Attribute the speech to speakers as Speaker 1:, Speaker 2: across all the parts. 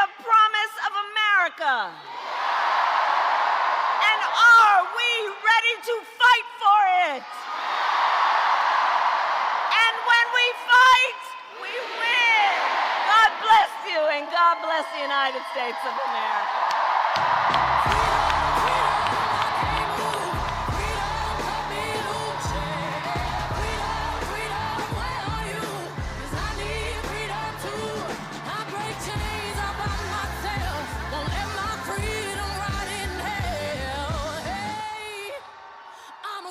Speaker 1: the promise of America? And are we ready to fight for it? And when we fight, we win. God bless you, and God bless the United States of America.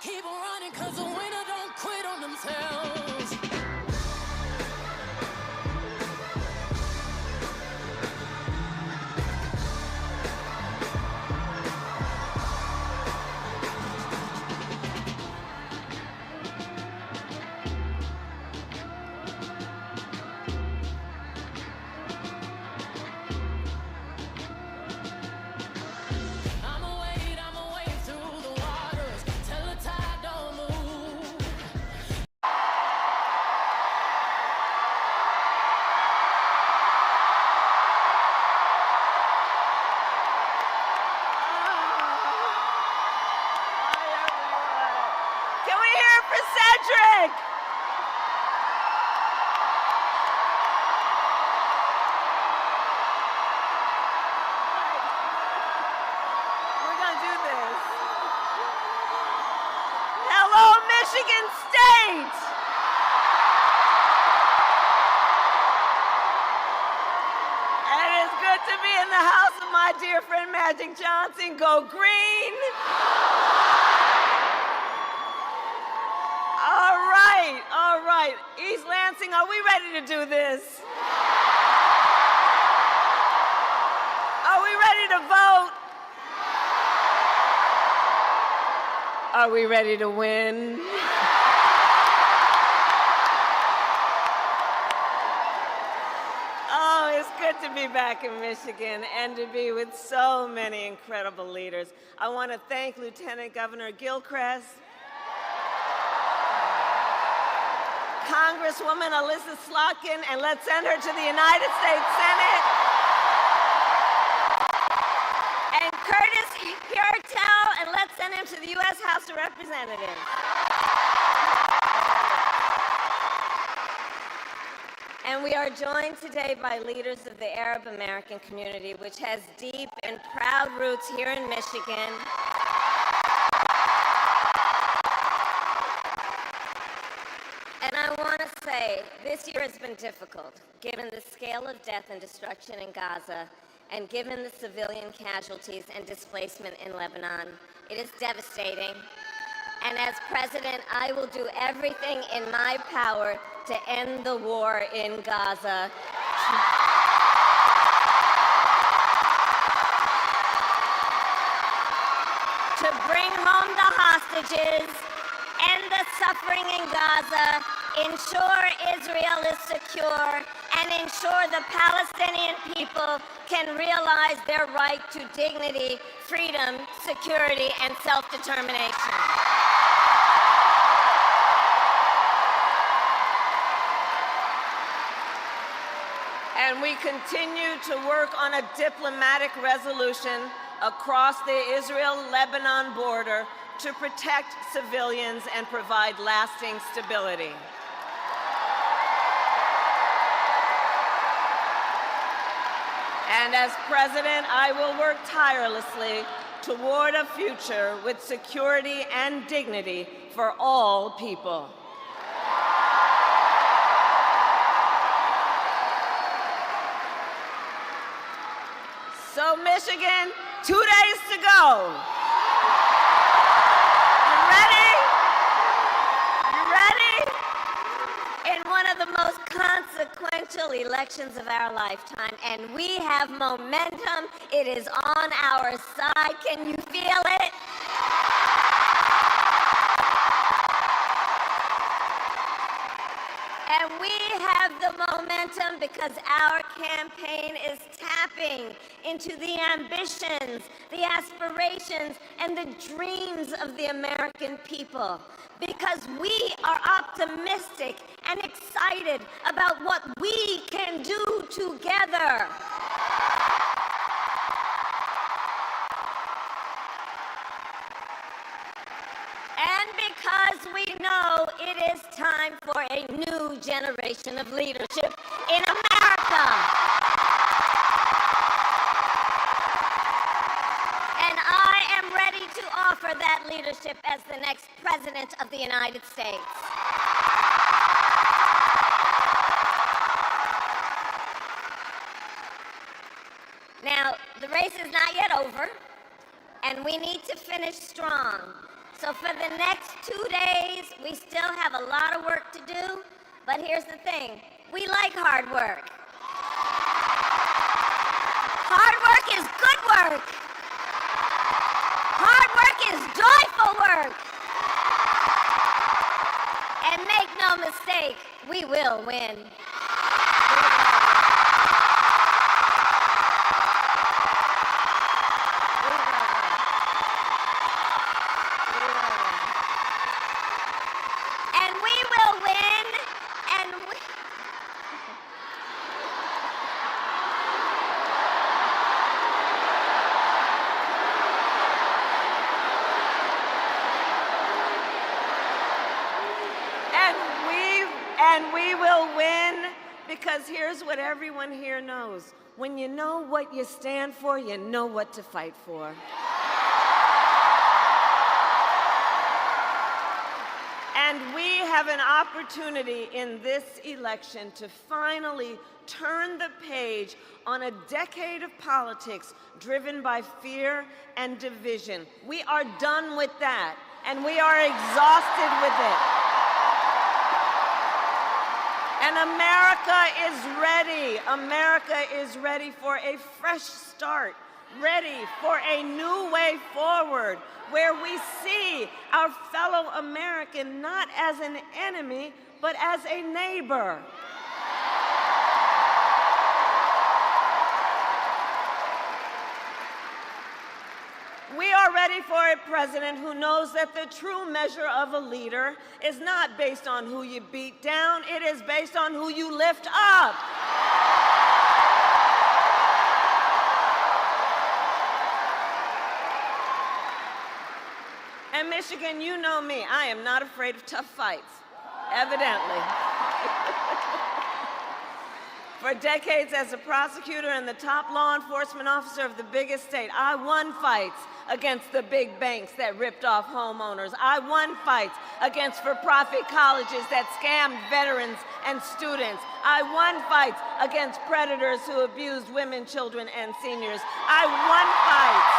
Speaker 2: Keep on running, 'cause the winner don't quit on themselves. I'ma wade through the waters till the tide don't move.
Speaker 1: Can we hear it for Cedric? We're gonna do this. Hello, Michigan State! And it's good to be in the house of my dear friend Magic Johnson. Go green! All right. East Lansing, are we ready to do this? Are we ready to vote? Are we ready to win? Oh, it's good to be back in Michigan and to be with so many incredible leaders. I want to thank Lieutenant Governor Gilchrist, Congresswoman Alyssa Slotkin, and let's send her to the United States Senate. And Curtis Purtell, and let's send him to the U.S. House of Representatives. And we are joined today by leaders of the Arab American community, which has deep and proud roots here in Michigan. And I want to say, this year has been difficult, given the scale of death and destruction in Gaza, and given the civilian casualties and displacement in Lebanon. It is devastating. And as president, I will do everything in my power to end the war in Gaza. To bring home the hostages, end the suffering in Gaza, ensure Israel is secure, and ensure the Palestinian people can realize their right to dignity, freedom, security, and self-determination. And we continue to work on a diplomatic resolution across the Israel-Lebanon border to protect civilians and provide lasting stability. And as president, I will work tirelessly toward a future with security and dignity for all people. So Michigan, 2 days to go. You ready? You ready? In one of the most consequential elections of our lifetime, and we have momentum. It is on our side. Can you feel it? And we have the momentum because our campaign is tapping into the ambitions, the aspirations, and the dreams of the American people. Because we are optimistic and excited about what we can do together. for a new generation of leadership in America. And I am ready to offer that leadership as the next President of the United States. Now, the race is not yet over, and we need to finish strong. So for the next 2 days, we still have a lot of work to do, but here's the thing, we like hard work. Hard work is good work. Hard work is joyful work. And make no mistake, we will win.
Speaker 3: And we will win, because here's what everyone here knows. When you know what you stand for, you know what to fight for. And we have an opportunity in this election to finally turn the page on a decade of politics driven by fear and division. We are done with that, and we are exhausted with it. And America is ready. America is ready for a fresh start, ready for a new way forward, where we see our fellow American not as an enemy, but as a neighbor. We are ready for a president who knows that the true measure of a leader is not based on who you beat down, it is based on who you lift up. And Michigan, you know me, I am not afraid of tough fights, evidently. For decades as a prosecutor and the top law enforcement officer of the biggest state, I won fights against the big banks that ripped off homeowners. I won fights against for-profit colleges that scammed veterans and students. I won fights against predators who abused women, children, and seniors. I won fights.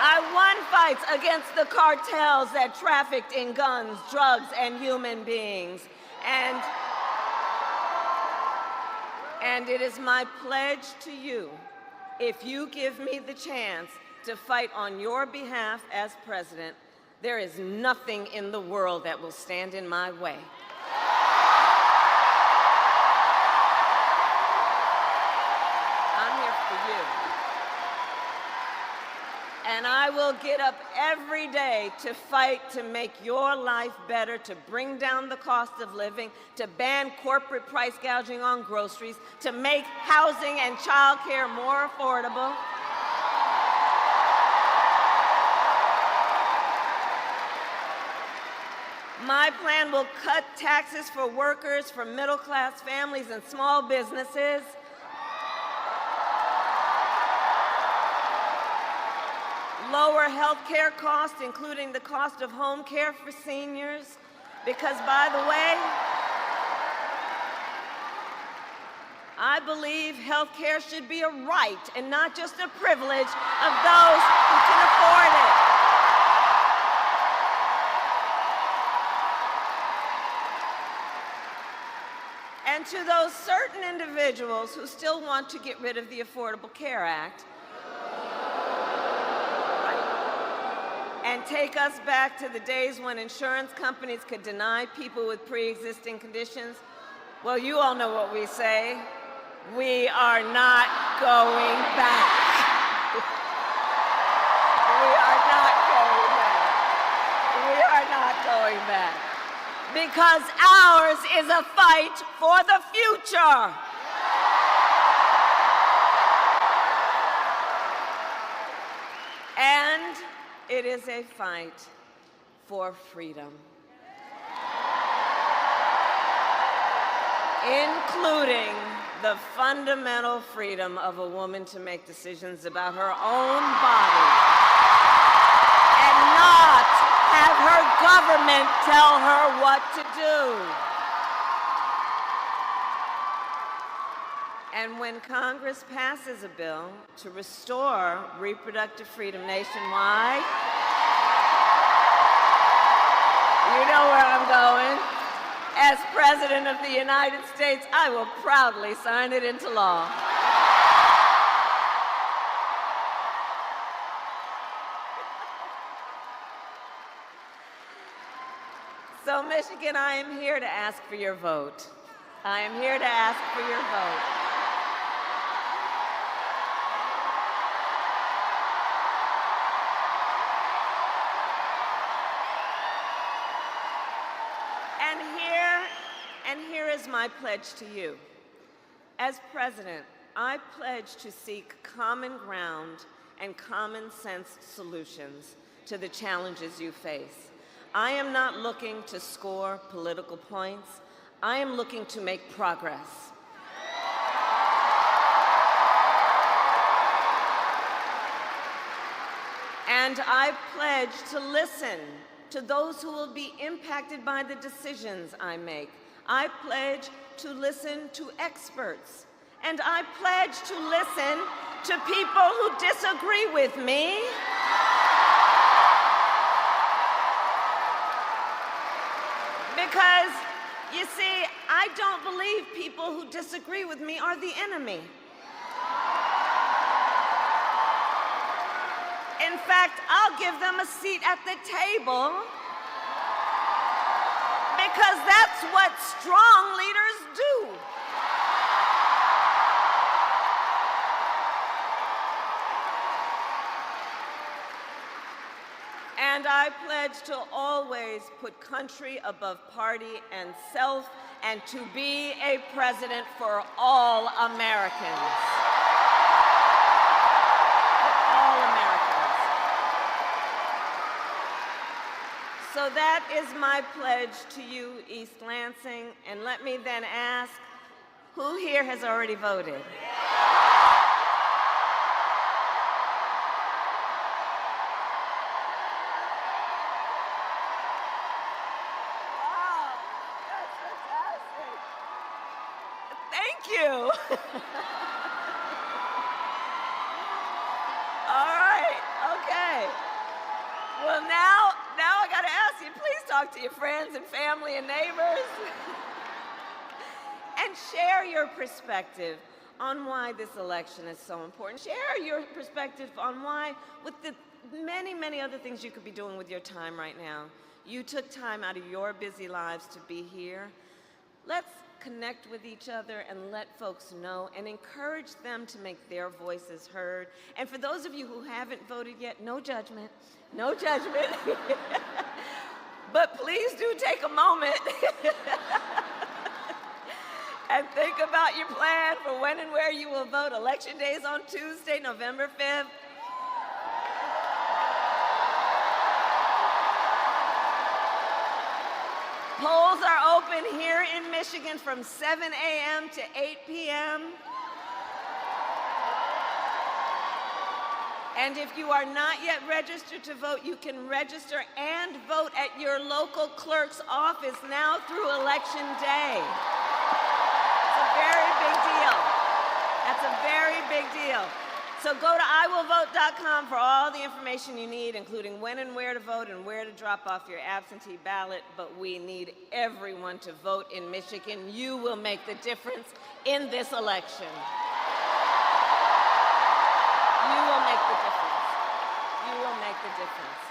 Speaker 3: I won fights against the cartels that trafficked in guns, drugs, and human beings. And it is my pledge to you, if you give me the chance to fight on your behalf as president, there is nothing in the world that will stand in my way. I'm here for you. And I will get up every day to fight to make your life better, to bring down the cost of living, to ban corporate price gouging on groceries, to make housing and childcare more affordable. My plan will cut taxes for workers, for middle-class families and small businesses. Lower health care costs, including the cost of home care for seniors, because, by the way, I believe health care should be a right and not just a privilege of those who can afford it. And to those certain individuals who still want to get rid of the Affordable Care Act, and take us back to the days when insurance companies could deny people with pre-existing conditions, well, you all know what we say. We are not going back. We are not going back. We are not going back. Because ours is a fight for the future. And it is a fight for freedom, including the fundamental freedom of a woman to make decisions about her own body and not have her government tell her what to do. And when Congress passes a bill to restore reproductive freedom nationwide, you know where I'm going. As President of the United States, I will proudly sign it into law. So, Michigan, I am here to ask for your vote. I am here to ask for your vote. And here is my pledge to you. As president, I pledge to seek common ground and common sense solutions to the challenges you face. I am not looking to score political points. I am looking to make progress. And I pledge to listen to those who will be impacted by the decisions I make. I pledge to listen to experts. And I pledge to listen to people who disagree with me. Because, you see, I don't believe people who disagree with me are the enemy. In fact, I'll give them a seat at the table because that's what strong leaders do. And I pledge to always put country above party and self, and to be a president for all Americans. For all Americans. So that is my pledge to you, East Lansing. And let me then ask, who here has already voted? Thank you. All right, okay. Well, now I gotta ask you, please talk to your friends and family and neighbors and share your perspective on why this election is so important. Share your perspective on why, with the many, many other things you could be doing with your time right now, you took time out of your busy lives to be here. Let's connect with each other and let folks know and encourage them to make their voices heard. And for those of you who haven't voted yet, no judgment, no judgment. But please do take a moment and think about your plan for when and where you will vote. Election Day is on Tuesday, November 5th. Polls are open here in Michigan from 7 a.m. to 8 p.m. And if you are not yet registered to vote, you can register and vote at your local clerk's office now through Election Day. It's a very big deal. That's a very big deal. So go to iwillvote.com for all the information you need, including when and where to vote and where to drop off your absentee ballot. But we need everyone to vote in Michigan. You will make the difference in this election. You will make the difference. You will make the difference.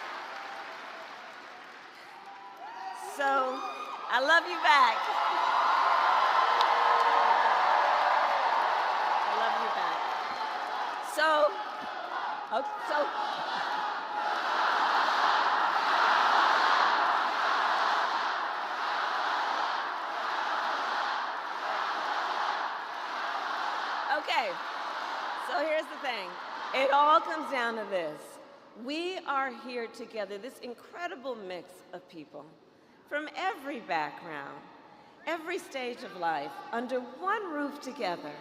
Speaker 3: So, I love you back. I love you back. Okay, so here's the thing. It all comes down to this. We are here together, this incredible mix of people from every background, every stage of life, under one roof together.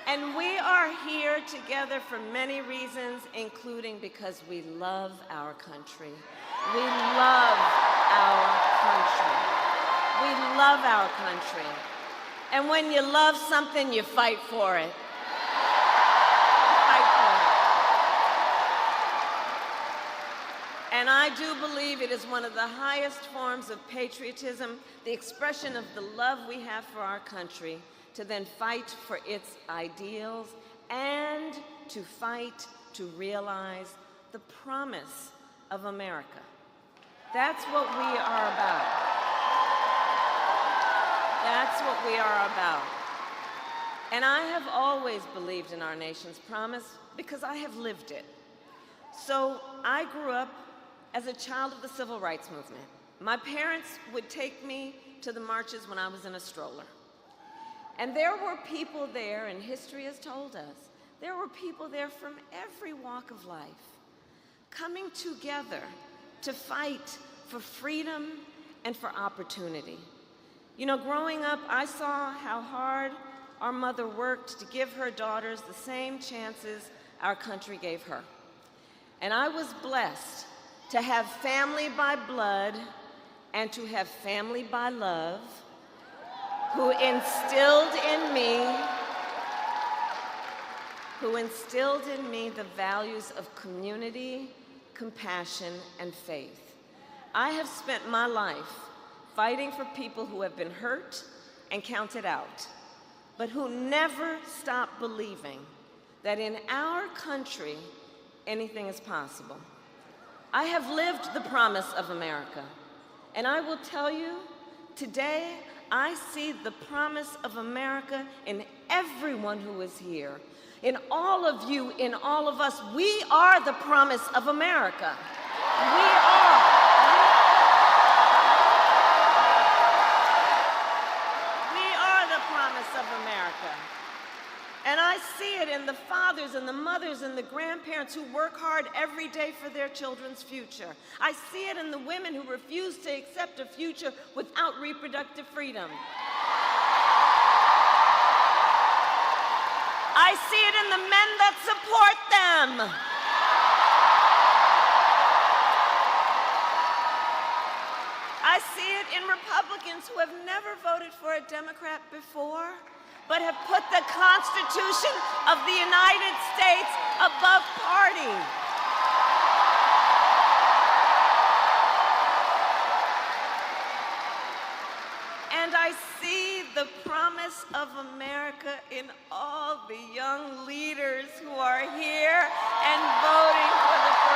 Speaker 3: And we are here together for many reasons, including because we love our country. We love our country. We love our country. And when you love something, you fight for it. Fight for it. And I do believe it is one of the highest forms of patriotism, the expression of the love we have for our country, to then fight for its ideals and to fight to realize the promise of America. That's what we are about. That's what we are about. And I have always believed in our nation's promise because I have lived it. So I grew up as a child of the civil rights movement. My parents would take me to the marches when I was in a stroller. And there were people there, and history has told us, there were people there from every walk of life, coming together to fight for freedom and for opportunity. You know, growing up, I saw how hard our mother worked to give her daughters the same chances our country gave her. And I was blessed to have family by blood and to have family by love, who instilled in me the values of community, compassion, and faith. I have spent my life fighting for people who have been hurt and counted out, but who never stop believing that in our country, anything is possible. I have lived the promise of America, and I will tell you, today, I see the promise of America in everyone who is here. In all of you, in all of us, we are the promise of America. We are. We are the promise of America. And I see it in the fathers and the mothers and the grandparents who work hard every day for their children's future. I see it in the women who refuse to accept a future without reproductive freedom. I see it in the men that support them. I see it in Republicans who have never voted for a Democrat before, but have put the Constitution of the United States above party. And I see the promise of America in all the young leaders who are here and voting for the first